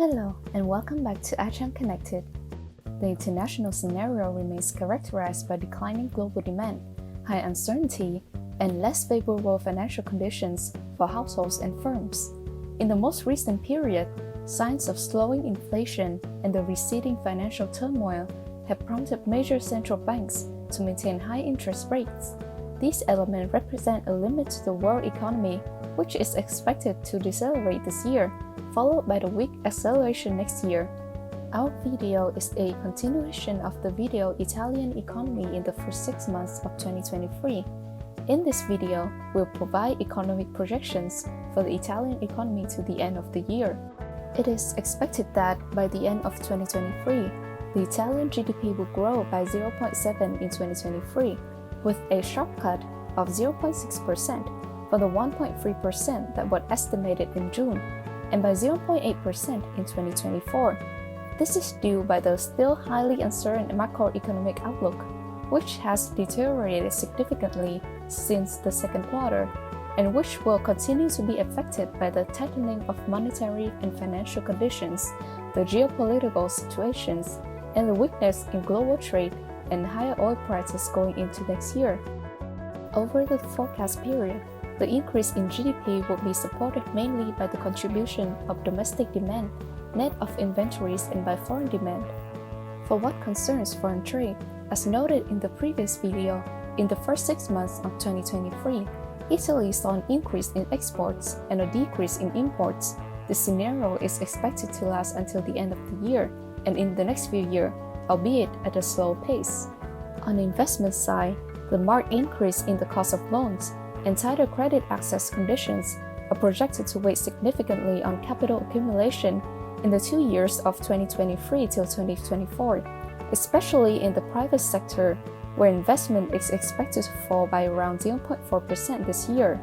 Hello and welcome back to ACHAN Connected. The international scenario remains characterized by declining global demand, high uncertainty, and less favorable financial conditions for households and firms. In the most recent period, signs of slowing inflation and the receding financial turmoil have prompted major central banks to maintain high interest rates. These elements represent a limit to the world economy, which is expected to decelerate this year, followed by the weak acceleration next year. Our video is a continuation of the video Italian economy in the first 6 months of 2023. In this video, we'll provide economic projections for the Italian economy to the end of the year. It is expected that by the end of 2023, the Italian GDP will grow by 0.7% in 2023, with a sharp cut of 0.6% from the 1.3% that was estimated in June, and by 0.8% in 2024. This is due by the still highly uncertain macroeconomic outlook, which has deteriorated significantly since the second quarter, and which will continue to be affected by the tightening of monetary and financial conditions, the geopolitical situations, and the weakness in global trade and higher oil prices going into next year. Over the forecast period, the increase in GDP will be supported mainly by the contribution of domestic demand, net of inventories, and by foreign demand. For what concerns foreign trade, as noted in the previous video, in the first 6 months of 2023, Italy saw an increase in exports and a decrease in imports. This scenario is expected to last until the end of the year and in the next few years, albeit at a slow pace. On the investment side, the marked increase in the cost of loans and tighter credit access conditions are projected to weigh significantly on capital accumulation in the 2 years of 2023 till 2024, especially in the private sector, where investment is expected to fall by around 0.4% this year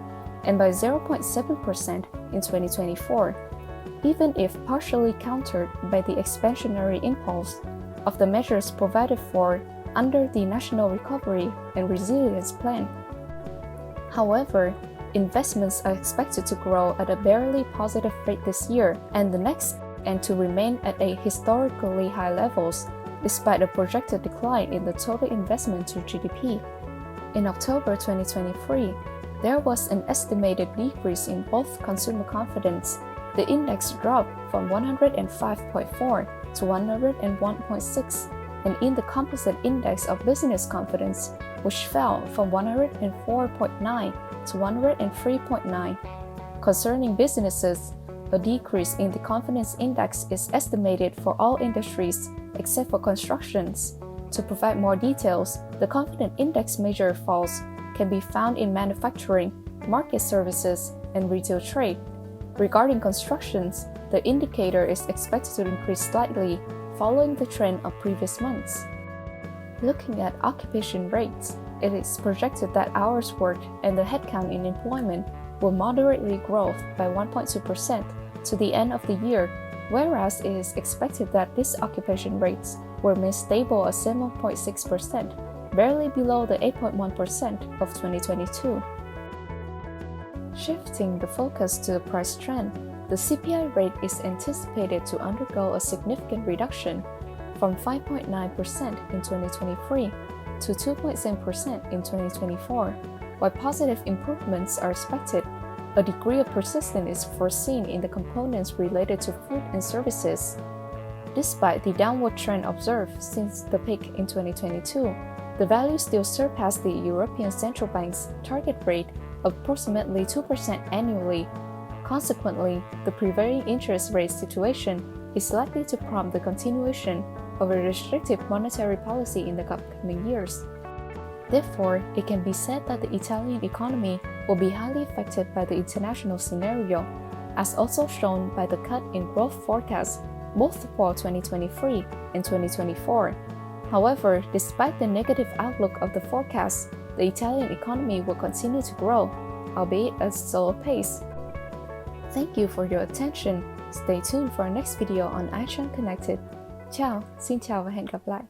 and by 0.7% in 2024, even if partially countered by the expansionary impulse of the measures provided for under the National Recovery and Resilience Plan. However, investments are expected to grow at a barely positive rate this year and the next, and to remain at a historically high levels, despite a projected decline in the total investment to GDP. In October 2023, there was an estimated decrease in both consumer confidence. The index dropped from 105.4 to 101.6, and in the composite index of business confidence, which fell from 104.9 to 103.9. Concerning businesses, a decrease in the confidence index is estimated for all industries except for constructions. To provide more details, the confidence index measure falls can be found in manufacturing, market services, and retail trade. Regarding constructions, the indicator is expected to increase slightly following the trend of previous months. Looking at occupation rates, it is projected that hours worked and the headcount in employment will moderately grow by 1.2% to the end of the year, whereas it is expected that these occupation rates will remain stable at 7.6%, barely below the 8.1% of 2022. Shifting the focus to the price trend, the CPI rate is anticipated to undergo a significant reduction from 5.9% in 2023 to 2.7% in 2024. While positive improvements are expected, a degree of persistence is foreseen in the components related to food and services. Despite the downward trend observed since the peak in 2022, the value still surpassed the European Central Bank's target rate of approximately 2% annually. Consequently, the prevailing interest rate situation is likely to prompt the continuation of a restrictive monetary policy in the upcoming years. Therefore, it can be said that the Italian economy will be highly affected by the international scenario, as also shown by the cut in growth forecasts both for 2023 and 2024. However, despite the negative outlook of the forecast, the Italian economy will continue to grow, albeit at a slower pace. Thank you for your attention. Stay tuned for our next video on ACHAN Connected. Ciao, xin chào và hẹn gặp lại.